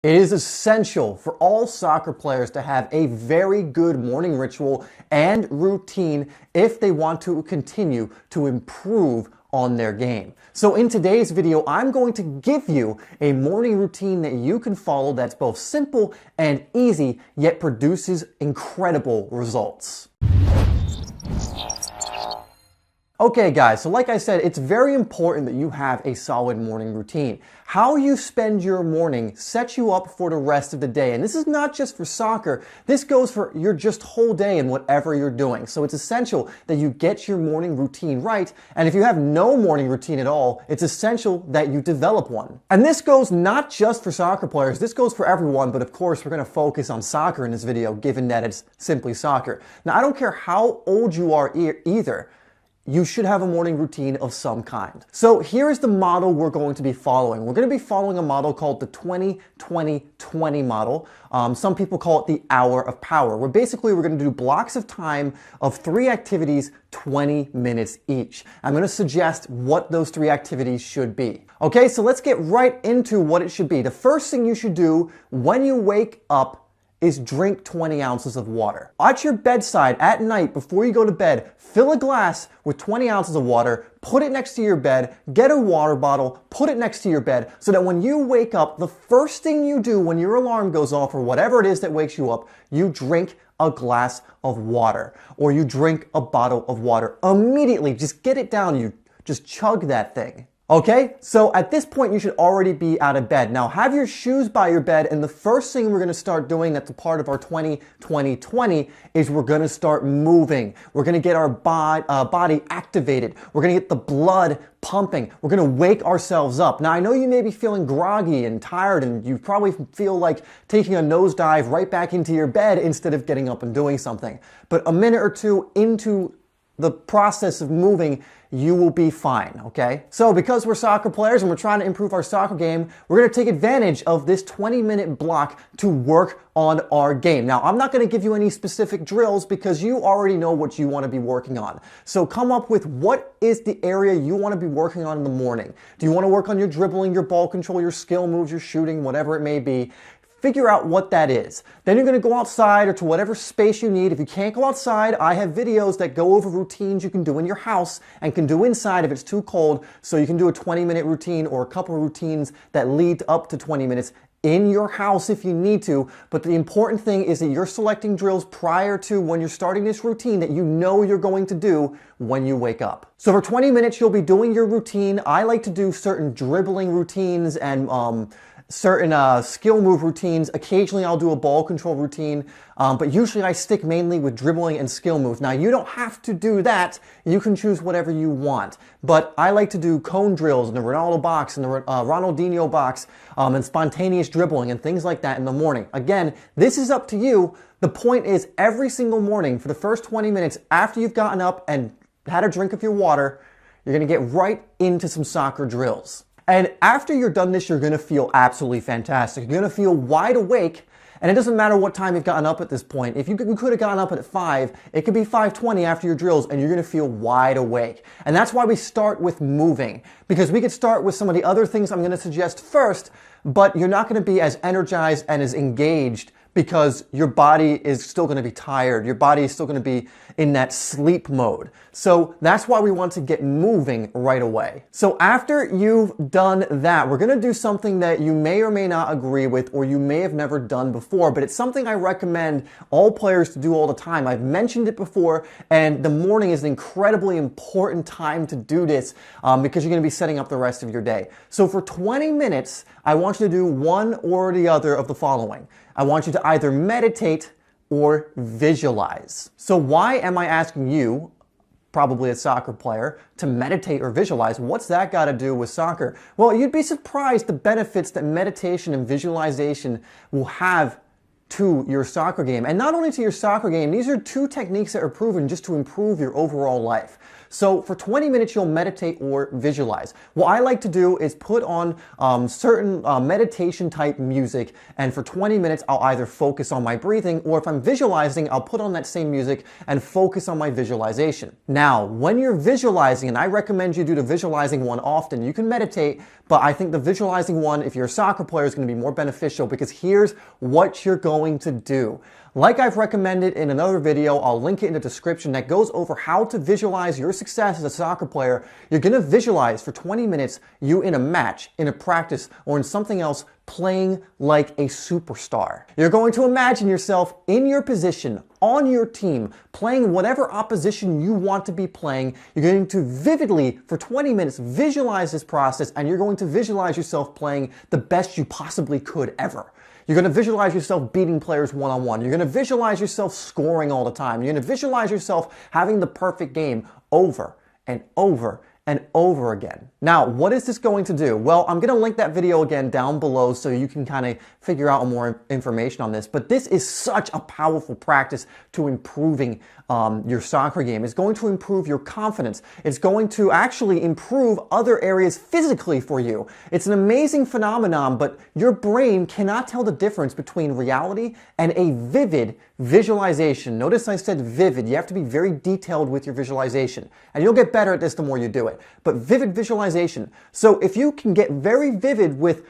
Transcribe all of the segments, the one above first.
It is essential for all soccer players to have a very good morning ritual and routine if they want to continue to improve on their game. So in today's video, I'm going to give you a morning routine that you can follow that's both simple and easy, yet produces incredible results. Okay guys, so like I said, it's very important that you have a solid morning routine. How you spend your morning sets you up for the rest of the day. And this is not just for soccer, this goes for your just whole day and whatever you're doing. So it's essential that you get your morning routine right. And if you have no morning routine at all, it's essential that you develop one. And this goes not just for soccer players, this goes for everyone, but of course we're gonna focus on soccer in this video, given that it's simply soccer. Now I don't care how old you are either. You should have a morning routine of some kind. So here is the model we're going to be following. We're going to be following a model called the 20-20-20 model. Some people call it the hour of power, where basically we're going to do blocks of time of 3 activities, 20 minutes each. I'm going to suggest what those 3 activities should be. Okay, so let's get right into what it should be. The first thing you should do when you wake up is drink 20 ounces of water. At your bedside at night before you go to bed, fill a glass with 20 ounces of water, put it next to your bed, get a water bottle, put it next to your bed, so that when you wake up, the first thing you do when your alarm goes off or whatever it is that wakes you up, you drink a glass of water or you drink a bottle of water. Immediately, just get it down, you just chug that thing. Okay, so at this point you should already be out of bed. Now have your shoes by your bed, and the first thing we're going to start doing that's a part of our 20-20-20 is we're going to start moving. We're going to get our body activated. We're going to get the blood pumping. We're going to wake ourselves up. Now I know you may be feeling groggy and tired, and you probably feel like taking a nosedive right back into your bed instead of getting up and doing something. But a minute or two into the process of moving, you will be fine, okay? So because we're soccer players and we're trying to improve our soccer game, we're gonna take advantage of this 20-minute block to work on our game. Now, I'm not gonna give you any specific drills because you already know what you wanna be working on. So come up with what is the area you wanna be working on in the morning. Do you wanna work on your dribbling, your ball control, your skill moves, your shooting, whatever it may be? Figure out what that is. Then you're going to go outside or to whatever space you need. If you can't go outside, I have videos that go over routines you can do in your house and can do inside if it's too cold. So you can do a 20-minute routine or a couple of routines that lead up to 20 minutes in your house if you need to. But the important thing is that you're selecting drills prior to when you're starting this routine that you know you're going to do when you wake up. So for 20 minutes, you'll be doing your routine. I like to do certain dribbling routines and certain skill move routines. Occasionally I'll do a ball control routine, but usually I stick mainly with dribbling and skill moves. Now you don't have to do that. You can choose whatever you want. But I like to do cone drills in the Ronaldo box and the Ronaldinho box and spontaneous dribbling and things like that in the morning. Again, this is up to you. The point is every single morning for the first 20 minutes after you've gotten up and had a drink of your water, you're going to get right into some soccer drills. And after you're done this, you're going to feel absolutely fantastic. You're going to feel wide awake, and it doesn't matter what time you've gotten up at this point. If you could have gotten up at 5, it could be 5:20 after your drills, and you're going to feel wide awake. And that's why we start with moving, because we could start with some of the other things I'm going to suggest first, but you're not going to be as energized and as engaged because your body is still going to be tired. Your body is still going to be in that sleep mode. So that's why we want to get moving right away. So after you've done that, we're going to do something that you may or may not agree with or you may have never done before, but it's something I recommend all players to do all the time. I've mentioned it before, and the morning is an incredibly important time to do this because you're going to be setting up the rest of your day. So for 20 minutes, I want you to do one or the other of the following. I want you to either meditate or visualize. So why am I asking you, probably a soccer player, to meditate or visualize? What's that got to do with soccer? Well, you'd be surprised the benefits that meditation and visualization will have to your soccer game. And not only to your soccer game, these are 2 techniques that are proven just to improve your overall life. So for 20 minutes, you'll meditate or visualize. What I like to do is put on certain meditation type music, and for 20 minutes, I'll either focus on my breathing, or if I'm visualizing, I'll put on that same music and focus on my visualization. Now, when you're visualizing, and I recommend you do the visualizing one often, you can meditate, but I think the visualizing one, if you're a soccer player, is going to be more beneficial, because here's what you're going to do. Like I've recommended in another video, I'll link it in the description, that goes over how to visualize your success as a soccer player. You're going to visualize for 20 minutes you in a match, in a practice, or in something else, playing like a superstar. You're going to imagine yourself in your position, on your team, playing whatever opposition you want to be playing. You're going to vividly, for 20 minutes, visualize this process, and you're going to visualize yourself playing the best you possibly could ever. You're going to visualize yourself beating players one-on-one. You're going to visualize yourself scoring all the time. You're going to visualize yourself having the perfect game over and over and over again. Now, what is this going to do? Well, I'm going to link that video again down below so you can kind of figure out more information on this. But this is such a powerful practice to improving your soccer game. It's going to improve your confidence. It's going to actually improve other areas physically for you. It's an amazing phenomenon, but your brain cannot tell the difference between reality and a vivid visualization. Notice I said vivid. You have to be very detailed with your visualization, and you'll get better at this the more you do it. But vivid visualization. So if you can get very vivid with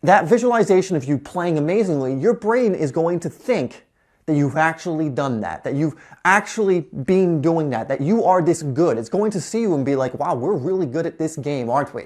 that visualization of you playing amazingly, your brain is going to think that you've actually done that, that you've actually been doing that you are this good. It's going to see you and be like, wow, we're really good at this game, aren't we?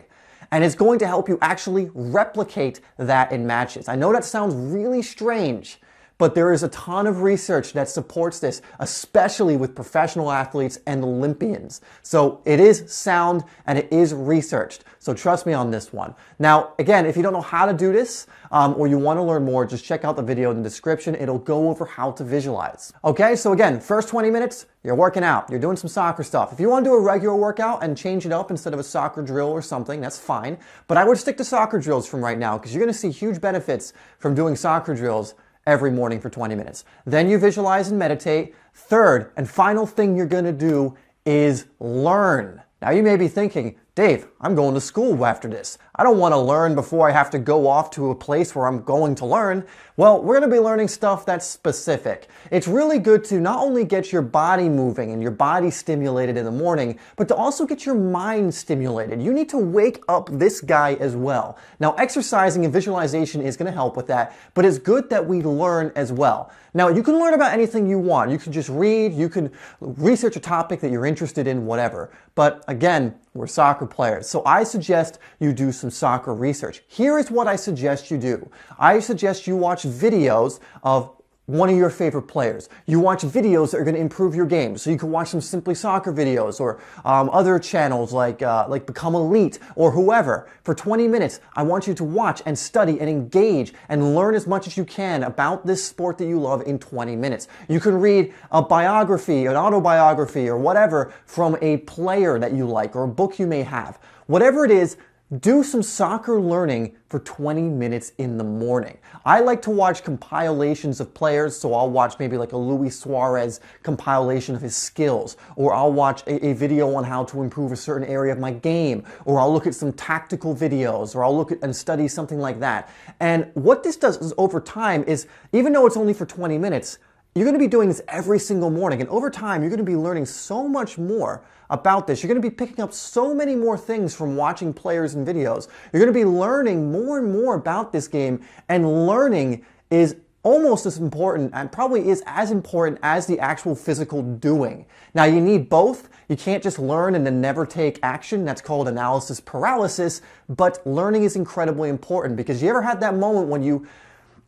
And it's going to help you actually replicate that in matches. I know that sounds really strange, but there is a ton of research that supports this, especially with professional athletes and Olympians. So it is sound and it is researched. So trust me on this one. Now, again, if you don't know how to do this, or you want to learn more, just check out the video in the description. It'll go over how to visualize. Okay, so again, first 20 minutes, you're working out. You're doing some soccer stuff. If you want to do a regular workout and change it up instead of a soccer drill or something, that's fine. But I would stick to soccer drills from right now, because you're going to see huge benefits from doing soccer drills every morning for 20 minutes. Then you visualize and meditate. Third and final thing you're going to do is learn. Now you may be thinking, Dave, I'm going to school after this. I don't want to learn before I have to go off to a place where I'm going to learn. Well, we're going to be learning stuff that's specific. It's really good to not only get your body moving and your body stimulated in the morning, but to also get your mind stimulated. You need to wake up this guy as well. Now, exercising and visualization is going to help with that, but it's good that we learn as well. Now, you can learn about anything you want. You can just read, you can research a topic that you're interested in, whatever. But again, we're soccer players, so I suggest you do some soccer research. Here is what I suggest you do. I suggest you watch videos of one of your favorite players. You watch videos that are going to improve your game. So you can watch some Simply Soccer videos, or other channels like Become Elite or whoever. For 20 minutes, I want you to watch and study and engage and learn as much as you can about this sport that you love in 20 minutes. You can read a biography, an autobiography, or whatever from a player that you like, or a book you may have. Whatever it is, do some soccer learning for 20 minutes in the morning. I like to watch compilations of players, so I'll watch maybe like a Luis Suarez compilation of his skills, or I'll watch a video on how to improve a certain area of my game, or I'll look at some tactical videos, or I'll look at and study something like that. And what this does is, over time, is even though it's only for 20 minutes, you're going to be doing this every single morning, and over time, you're going to be learning so much more about this. You're going to be picking up so many more things from watching players and videos. You're going to be learning more and more about this game, and learning is almost as important, and probably is as important as the actual physical doing. Now, you need both. You can't just learn and then never take action. That's called analysis paralysis, but learning is incredibly important, because you ever had that moment when you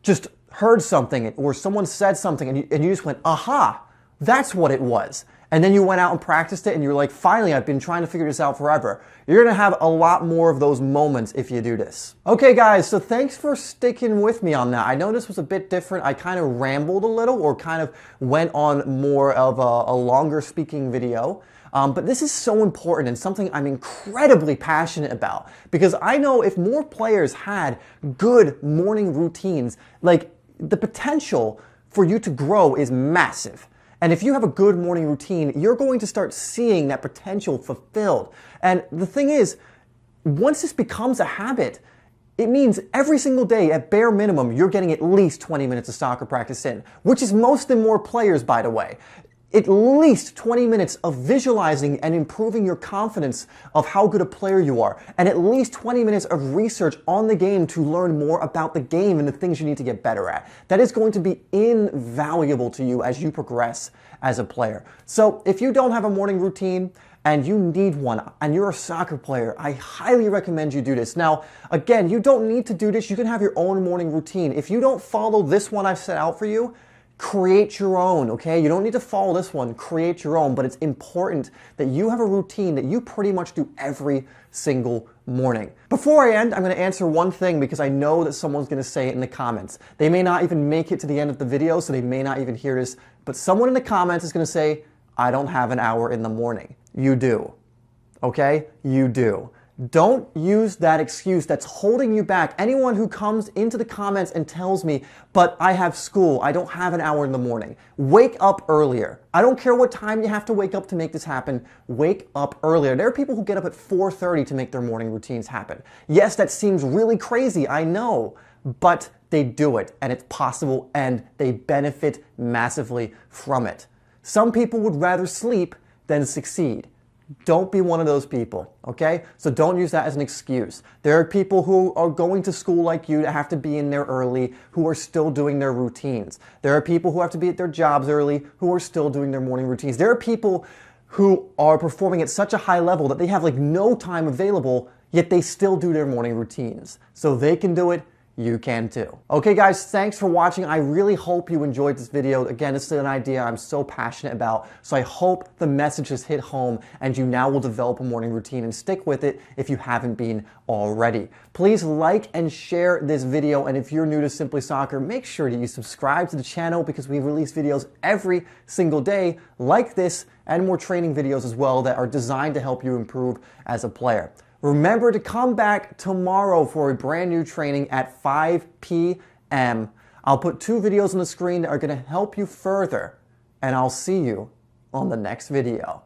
just heard something, or someone said something, and you just went, aha, that's what it was. And then you went out and practiced it, and you're like, finally, I've been trying to figure this out forever. You're going to have a lot more of those moments if you do this. Okay, guys, so thanks for sticking with me on that. I know this was a bit different. I kind of rambled a little, or kind of went on more of a longer speaking video. But this is so important, and something I'm incredibly passionate about, because I know if more players had good morning routines, like, the potential for you to grow is massive. And if you have a good morning routine, you're going to start seeing that potential fulfilled. And the thing is, once this becomes a habit, it means every single day, at bare minimum, you're getting at least 20 minutes of soccer practice in, which is most and more players, by the way. At least 20 minutes of visualizing and improving your confidence of how good a player you are, and at least 20 minutes of research on the game to learn more about the game and the things you need to get better at. That is going to be invaluable to you as you progress as a player. So if you don't have a morning routine, and you need one, and you're a soccer player, I highly recommend you do this. Now, again, you don't need to do this. You can have your own morning routine. If you don't follow this one I've set out for you, create your own, okay? You don't need to follow this one, create your own, but it's important that you have a routine that you pretty much do every single morning. Before I end, I'm gonna answer one thing because I know that someone's gonna say it in the comments. They may not even make it to the end of the video, so they may not even hear this, but someone in the comments is gonna say, I don't have an hour in the morning. You do, okay? You do. Don't use that excuse that's holding you back. Anyone who comes into the comments and tells me, but I have school, I don't have an hour in the morning. Wake up earlier. I don't care what time you have to wake up to make this happen. Wake up earlier. There are people who get up at 4:30 to make their morning routines happen. Yes, that seems really crazy, I know, but they do it, and it's possible, and they benefit massively from it. Some people would rather sleep than succeed. Don't be one of those people, okay? So don't use that as an excuse. There are people who are going to school like you that have to be in there early, who are still doing their routines. There are people who have to be at their jobs early, who are still doing their morning routines. There are people who are performing at such a high level that they have like no time available, yet they still do their morning routines. So they can do it, you can too. Okay guys, thanks for watching. I really hope you enjoyed this video. Again, this is an idea I'm so passionate about, so I hope the message has hit home and you now will develop a morning routine and stick with it if you haven't been already. Please like and share this video, and if you're new to Simply Soccer, make sure that you subscribe to the channel because we release videos every single day like this and more training videos as well that are designed to help you improve as a player. Remember to come back tomorrow for a brand new training at 5 p.m. I'll put 2 videos on the screen that are going to help you further, and I'll see you on the next video.